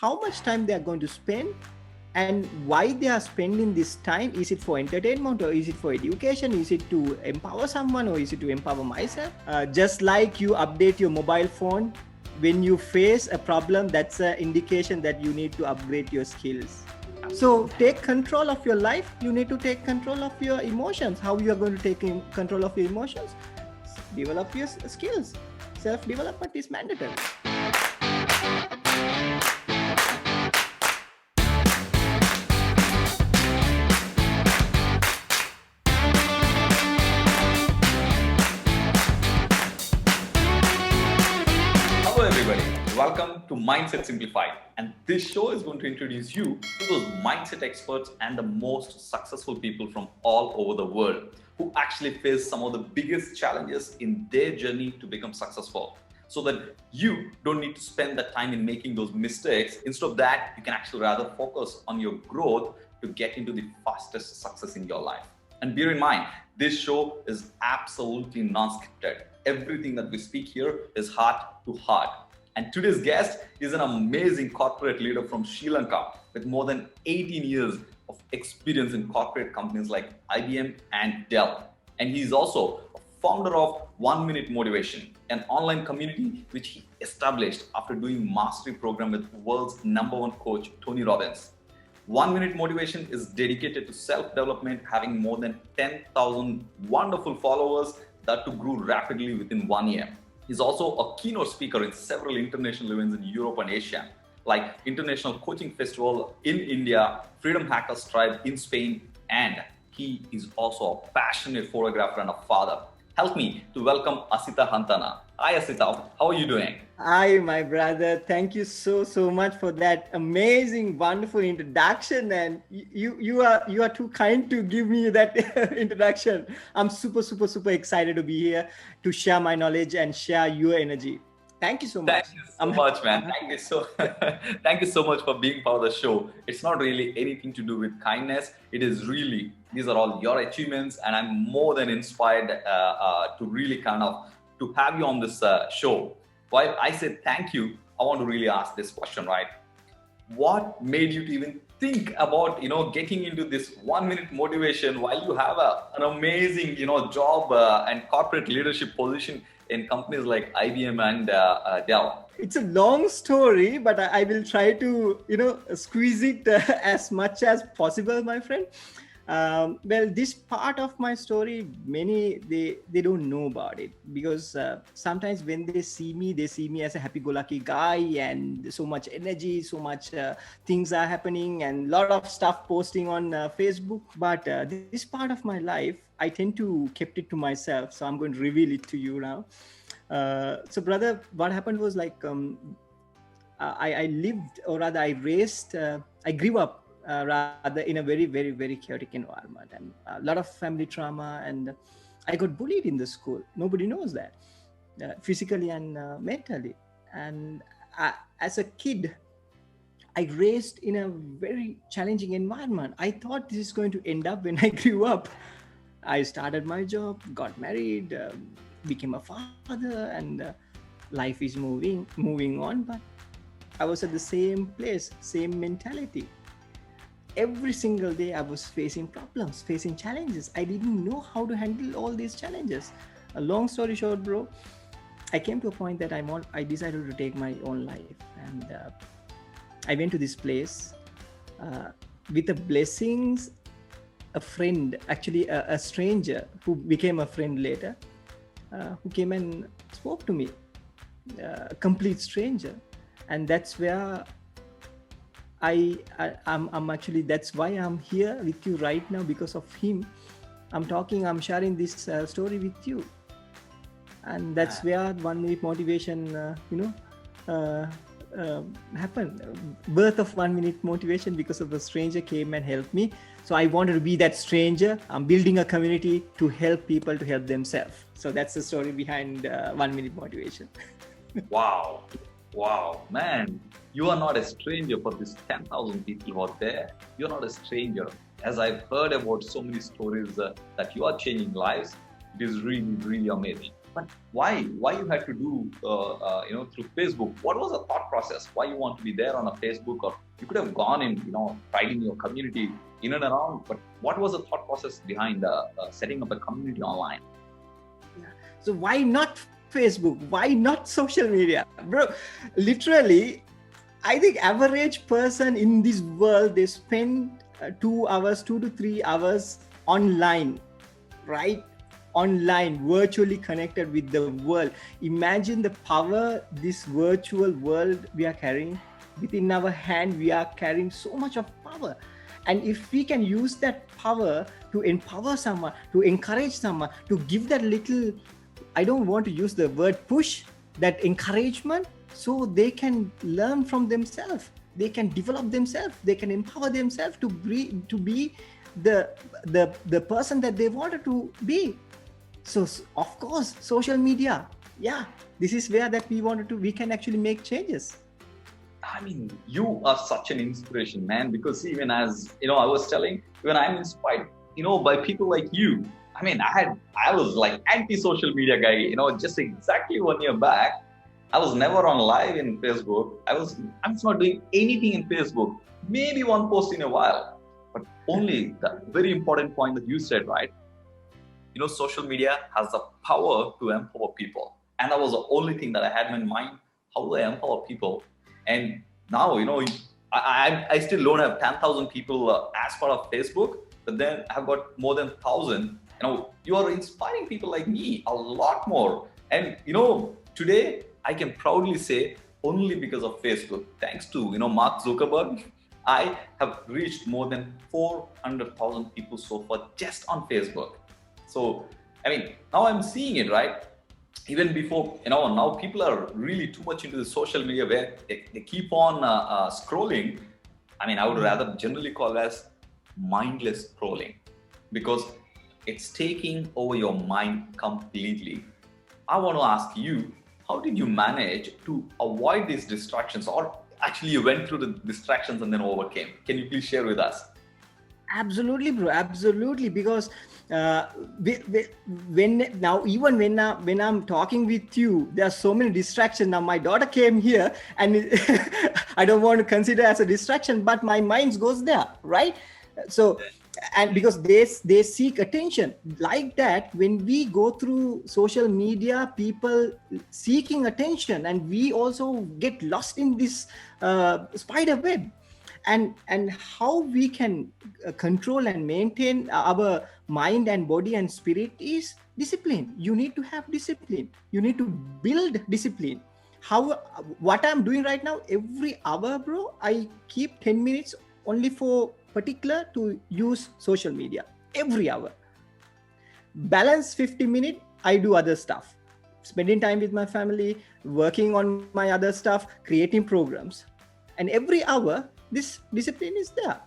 how much time they are going to spend and why they are spending this time. Is it for entertainment, or is it for education? Is it to empower someone, or is it to empower myself? Just like you update your mobile phone when you face a problem, that's an indication that you need to upgrade your skills. So take control of your life. You need to take control of your emotions. How you are going to take control of your emotions? Develop your skills. Self-development is mandatory. Hello everybody, welcome to Mindset Simplified, and this show is going to introduce you to those mindset experts and the most successful people from all over the world who actually face some of the biggest challenges in their journey to become successful, so that you don't need to spend the time in making those mistakes. Instead of that, you can actually rather focus on your growth to get into the fastest success in your life. And bear in mind, this show is absolutely non-scripted. Everything that we speak here is heart to heart. And today's guest is an amazing corporate leader from Sri Lanka with more than 18 years of experience in corporate companies like IBM and Dell. And he's also a founder of 1 Minute Motivation, an online community which he established after doing mastery program with world's #1 coach, Tony Robbins. 1 Minute Motivation is dedicated to self-development, having more than 10,000 wonderful followers that to grow rapidly within 1 year. He's also a keynote speaker in several international events in Europe and Asia, like International Coaching Festival in India, Freedom Hackers Tribe in Spain, and he is also a passionate photographer and a father. Help me to welcome Asita Hantana. Hi Asita, how are you doing? Hi, my brother. Thank you so much for that amazing, wonderful introduction. And you are too kind to give me that introduction. I'm super excited to be here to share my knowledge and share your energy. Thank you so much. Thank you so much, man. Thank you so much for being part of the show. It's not really anything to do with kindness. It is really, these are all your achievements, and I'm more than inspired to really to have you on this show. While I said thank you, I want to really ask this question, right? What made you to even think about, getting into this 1 Minute Motivation while you have an amazing, job and corporate leadership position in companies like IBM and Dell? It's a long story, but I will try to, squeeze it as much as possible, my friend. Well, this part of my story, many, they don't know about it, because sometimes when they see me as a happy-go-lucky guy and so much energy, so much things are happening and a lot of stuff posting on Facebook. But this part of my life, I tend to kept it to myself. So I'm going to reveal it to you now. So brother, what happened was like, I lived, or rather I grew up rather in a very chaotic environment, and a lot of family trauma, and I got bullied in the school. Nobody knows that, physically and mentally. And as a kid, I raised in a very challenging environment. I thought this is going to end up when I grew up. I started my job, got married, became a father, and life is moving on. But I was at the same place, same mentality. Every single day I was facing problems, facing challenges. I didn't know how to handle all these challenges. A long story short, bro, I came to a point that I decided to take my own life. And I went to this place with the blessings. A friend, actually a stranger who became a friend later, who came and spoke to me, a complete stranger. And that's where I'm actually, that's why I'm here with you right now, because of him. I'm sharing this story with you. And that's where 1 Minute Motivation, happened. Birth of 1 Minute Motivation, because of a stranger came and helped me. So I wanted to be that stranger. I'm building a community to help people to help themselves. So that's the story behind 1 Minute Motivation. Wow, man, you are not a stranger for these 10,000 people who are there. You're not a stranger. As I've heard about so many stories that you are changing lives, it is really amazing. But why you had to do through Facebook? What was the thought process? Why you want to be there on a Facebook? Or you could have gone in, tried in your community in and around. But what was the thought process behind setting up a community online? Yeah. So why not Facebook? Why not social media, bro? Literally, I think average person in this world, they spend 2 to 3 hours online, right? Online, virtually connected with the world. Imagine the power this virtual world we are carrying within our hand. We are carrying so much of power, and if we can use that power to empower someone, to encourage someone, to give that little, I don't want to use the word push, that encouragement, so they can learn from themselves, they can develop themselves, they can empower themselves to be the person that they wanted to be. So of course, social media, yeah, this is where that we can actually make changes. I mean, you are such an inspiration, man, because even as, I was telling, when I'm inspired, by people like you. I mean, I was like anti-social media guy, just exactly 1 year back. I was never on live in Facebook. I'm not doing anything in Facebook, maybe one post in a while, but only the very important point that you said, right? Social media has the power to empower people. And that was the only thing that I had in mind. How do I empower people? And now, I still don't have 10,000 people as part of Facebook, but then I've got more than 1,000. You are inspiring people like me a lot more. And, today I can proudly say only because of Facebook, thanks to, Mark Zuckerberg, I have reached more than 400,000 people so far just on Facebook. So, I mean, now I'm seeing it, right? Even before, now people are really too much into the social media where they keep on scrolling. I mean, I would rather generally call it as mindless scrolling, because it's taking over your mind completely. I want to ask you, how did you manage to avoid these distractions? Or actually you went through the distractions and then overcame? Can you please share with us? Absolutely, bro. Absolutely. Because when I'm talking with you, there are so many distractions. Now my daughter came here, and I don't want to consider as a distraction, but my mind goes there, right? So, and because they seek attention like that, when we go through social media, people seeking attention, and we also get lost in this spider web. And how we can control and maintain our mind and body and spirit is discipline. You need to have discipline. You need to build discipline. What I'm doing right now, every hour, bro, I keep 10 minutes only for particular to use social media. Every hour. Balance 50 minutes, I do other stuff. Spending time with my family, working on my other stuff, creating programs. And every hour, this discipline is there.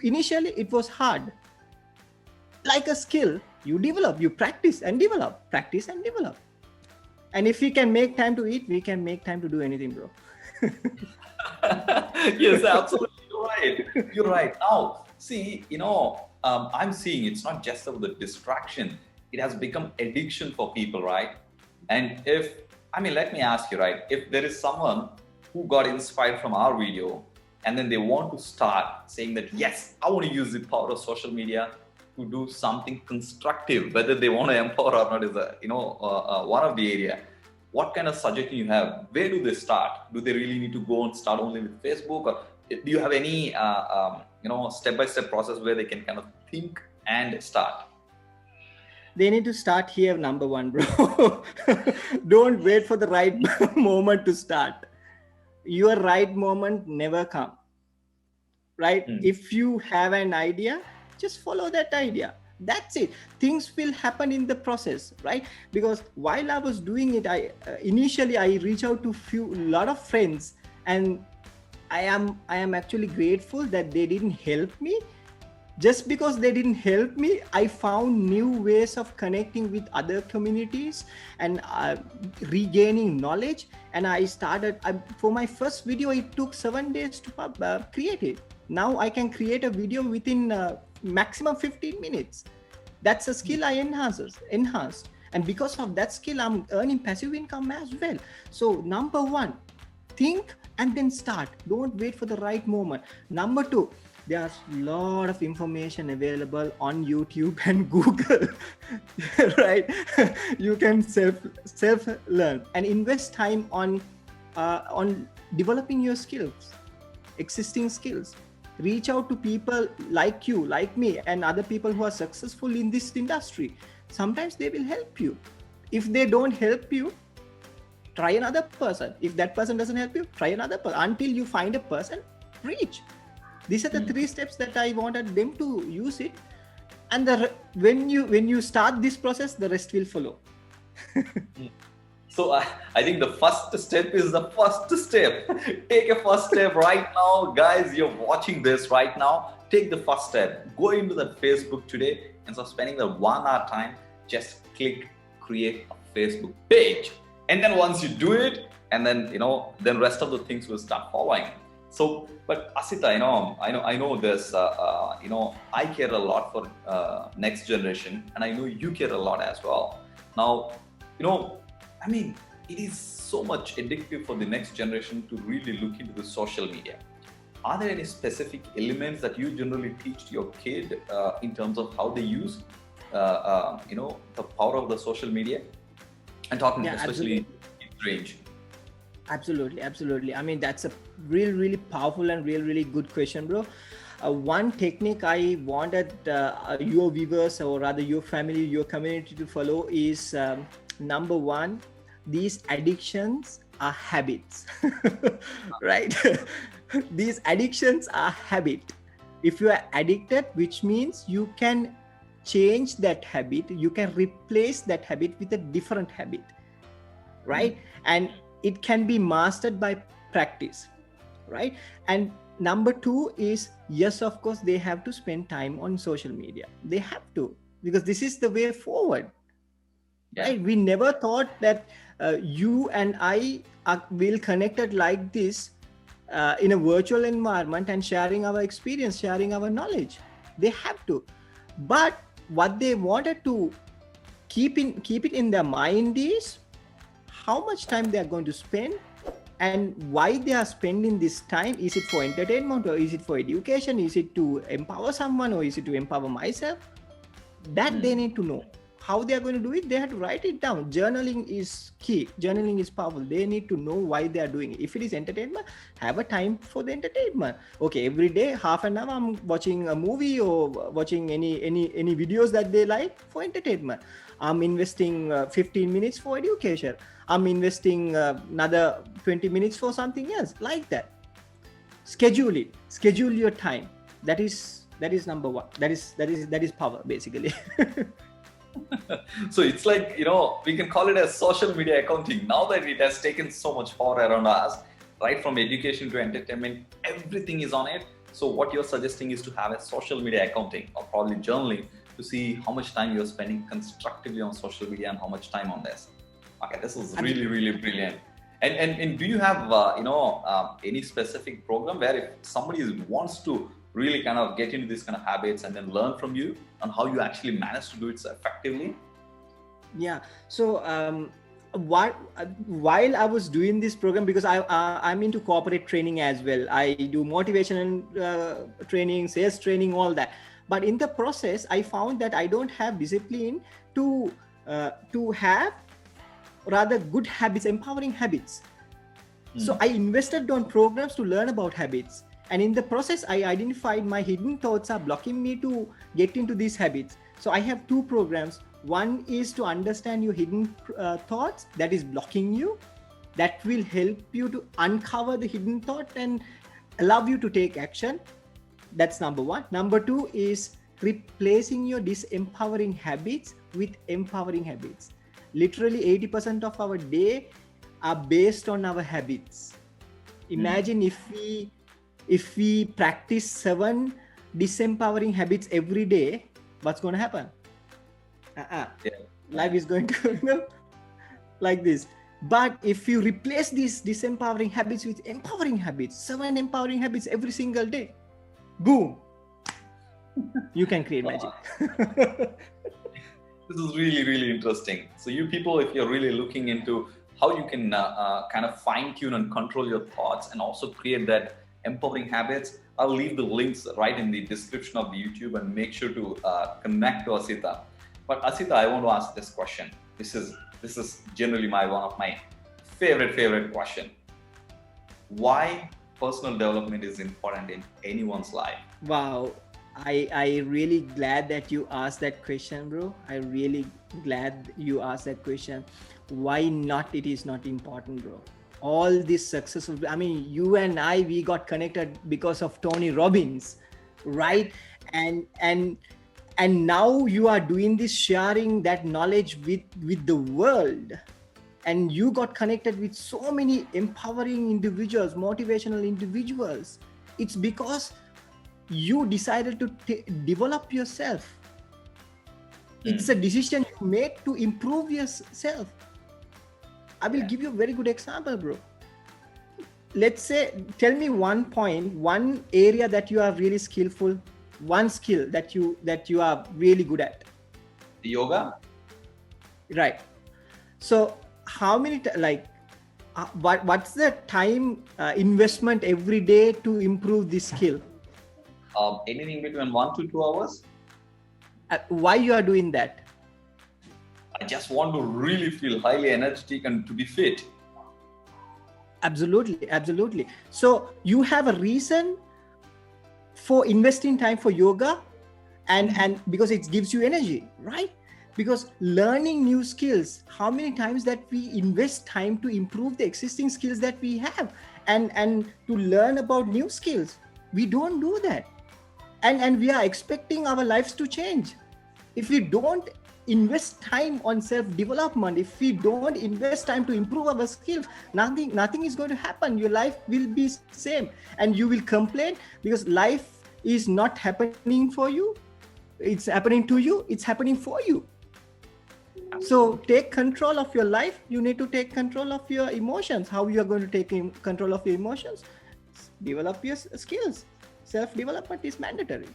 Initially, it was hard. Like a skill, you develop, you practice and develop. And if we can make time to eat, we can make time to do anything, bro. Yes, absolutely. You're right. Now, see, I'm seeing it's not just about the distraction. It has become addiction for people, right? And let me ask you, right? If there is someone who got inspired from our video, and then they want to start saying that, yes, I want to use the power of social media to do something constructive, whether they want to empower or not is one of the area. What kind of suggestion you have? Where do they start? Do they really need to go and start only with Facebook, or do you have any step-by-step process where they can kind of think and start? They need to start here, number one, bro. Don't wait for the right moment to start. Your right moment never come, right? If you have an idea, just follow that idea. That's it. Things will happen in the process, right? Because while I was doing it, initially I reached out to lot of friends, and I am actually grateful that they didn't help me. Just because they didn't help me, I found new ways of connecting with other communities and regaining knowledge. And I started, for my first video, it took 7 days to create it. Now I can create a video within maximum 15 minutes. That's a skill I enhanced. And because of that skill, I'm earning passive income as well. So number one, think and then start. Don't wait for the right moment. Number two, there's a lot of information available on YouTube and Google. Right? You can self learn and invest time on developing your skills, existing skills. Reach out to people like you, like me, and other people who are successful in this industry. Sometimes they will help you. If they don't help you, try another person. If that person doesn't help you, try another person. Until you find a person, reach. These are the 3 steps that I wanted them to use it. And when you start this process, the rest will follow. So I think the first step is the first step. Take a first step right now. Guys, you're watching this right now. Take the first step. Go into that Facebook today. Instead of spending the 1 hour time, just click create a Facebook page. And then once you do it, and then, then rest of the things will start following. So, but Asita, I know this, I care a lot for next generation, and I know you care a lot as well. Now, it is so much addictive for the next generation to really look into the social media. Are there any specific elements that you generally teach to your kid in terms of how they use, the power of the social media? And talking especially in range. Absolutely. I mean, that's a really powerful and really good question, bro. One technique I wanted your viewers, or rather your family, your community to follow is number one, these addictions are habits. Right? These addictions are habit. If you are addicted, which means you can change that habit, you can replace that habit with a different habit, right? And it can be mastered by practice, right? And number two is, yes, of course, they have to spend time on social media. They have to, because this is the way forward, right? We never thought that you and I will connected like this in a virtual environment and sharing our experience, sharing our knowledge. They have to. But what they wanted to keep it in their mind is how much time they are going to spend and why they are spending this time. Is it for entertainment, or is it for education? Is it to empower someone, or is it to empower myself? That they need to know. How they are going to do it, they have to write it down. Journaling is key. Journaling is powerful. They need to know why they are doing it. If it is entertainment, have a time for the entertainment. Okay, every day, half an hour, I'm watching a movie or watching any videos that they like for entertainment. I'm investing 15 minutes for education. I'm investing another 20 minutes for something else, like that. Schedule it. Schedule your time. That is number one. That is power, basically. So it's like, we can call it as social media accounting. Now that it has taken so much power around us, right from education to entertainment, everything is on it. So what you're suggesting is to have a social media accounting, or probably journaling, to see how much time you're spending constructively on social media and how much time on this. Okay, this is really brilliant. And do you have any specific program where if somebody wants to really kind of get into these kind of habits and then learn from you on how you actually manage to do it so effectively? Yeah. So while I was doing this program, because I'm into corporate training as well. I do motivation training, sales training, all that. But in the process, I found that I don't have discipline to have rather good habits, empowering habits. So I invested on programs to learn about habits. And in the process, I identified my hidden thoughts are blocking me to get into these habits. So I have 2 programs. One is to understand your hidden thoughts that is blocking you. That will help you to uncover the hidden thought and allow you to take action. That's number one. Number 2 is replacing your disempowering habits with empowering habits. Literally 80% of our day are based on our habits. Imagine if we practice 7 disempowering habits every day, what's going to happen? Life is going to like this. But if you replace these disempowering habits with empowering habits, 7 empowering habits every single day, boom, you can create magic. This is really, really interesting. So you people, if you're really looking into how you can kind of fine tune and control your thoughts and also create that empowering habits, I'll leave the links right in the description of the YouTube, and make sure to connect to Asita. But Asita, I want to ask this question. This is generally one of my favorite question. Why personal development is important in anyone's life? Wow. I really glad that you asked that question, bro. I really glad you asked that question. Why not it is not important, bro? All this successful, I mean, you and I, we got connected because of Tony Robbins, right? And now you are doing this, sharing that knowledge with the world. And you got connected with so many empowering individuals, motivational individuals. It's because you decided to develop yourself. It's a decision you made to improve yourself. I will give you a very good example, bro. Let's say, tell me one area that you are really skillful, one skill that you are really good at. Yoga? Right. So how many, what's the time investment every day to improve this skill? Anything between 1 to 2 hours. Why you are doing that? I just want to really feel highly energetic and to be fit. Absolutely. So you have a reason for investing time for yoga, and because it gives you energy, right? Because learning new skills, how many times that we invest time to improve the existing skills that we have, and to learn about new skills, we don't do that. And we are expecting our lives to change. If we don't invest time on self-development, if we don't invest time to improve our skills, nothing is going to happen. Your life will be same, and you will complain because life is not happening for you. It's happening to you. It's happening for you. So take control of your life. You need to take control of your emotions. How you are going to take control of your emotions? Develop your skills. Self-development is mandatory.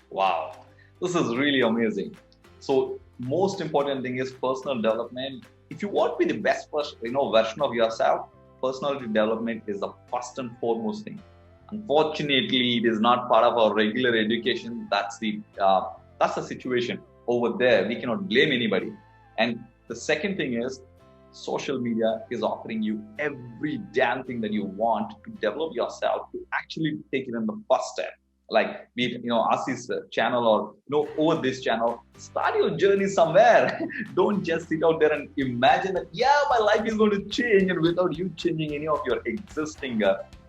Wow, this is really amazing. So most important thing is personal development. If you want to be the best version of yourself, personality development is the first and foremost thing. Unfortunately, it is not part of our regular education. That's the situation over there. We cannot blame anybody. And the second thing is, social media is offering you every damn thing that you want to develop yourself, to actually take it in the first step. Like, be it, Asi's channel or, over this channel, start your journey somewhere. Don't just sit out there and imagine that, yeah, my life is going to change, and without you changing any of your existing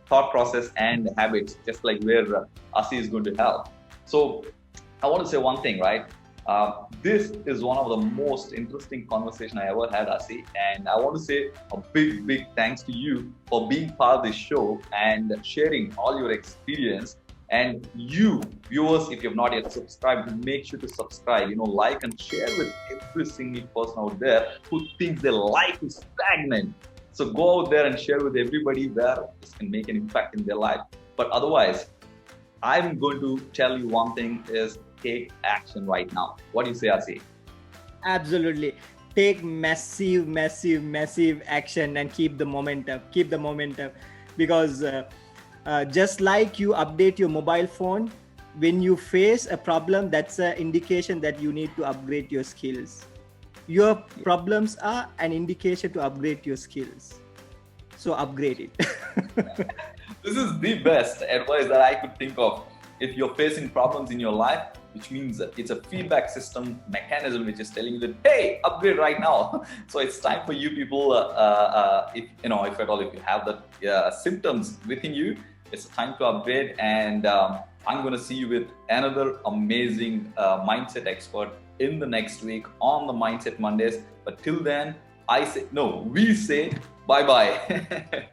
thought process and habits, just like where Asi is going to help. So I want to say one thing, right? This is one of the most interesting conversation I ever had, Asi, and I want to say a big thanks to you for being part of this show and sharing all your experience. And you viewers, if you have not yet subscribed, make sure to subscribe, like and share with every single person out there who thinks their life is stagnant. So go out there and share with everybody where this can make an impact in their life. But otherwise, I'm going to tell you one thing is, take action right now. What do you say, Asi? Absolutely. Take massive action and keep the momentum. Because just like you update your mobile phone, when you face a problem, that's an indication that you need to upgrade your skills. Your problems are an indication to upgrade your skills. So upgrade it. This is the best advice that I could think of. If you're facing problems in your life, which means that it's a feedback system mechanism which is telling you that, hey, upgrade right now. So it's time for you people, if you have the symptoms within you, it's time to upgrade. And I'm going to see you with another amazing mindset expert in the next week on the Mindset Mondays. But till then, we say bye-bye.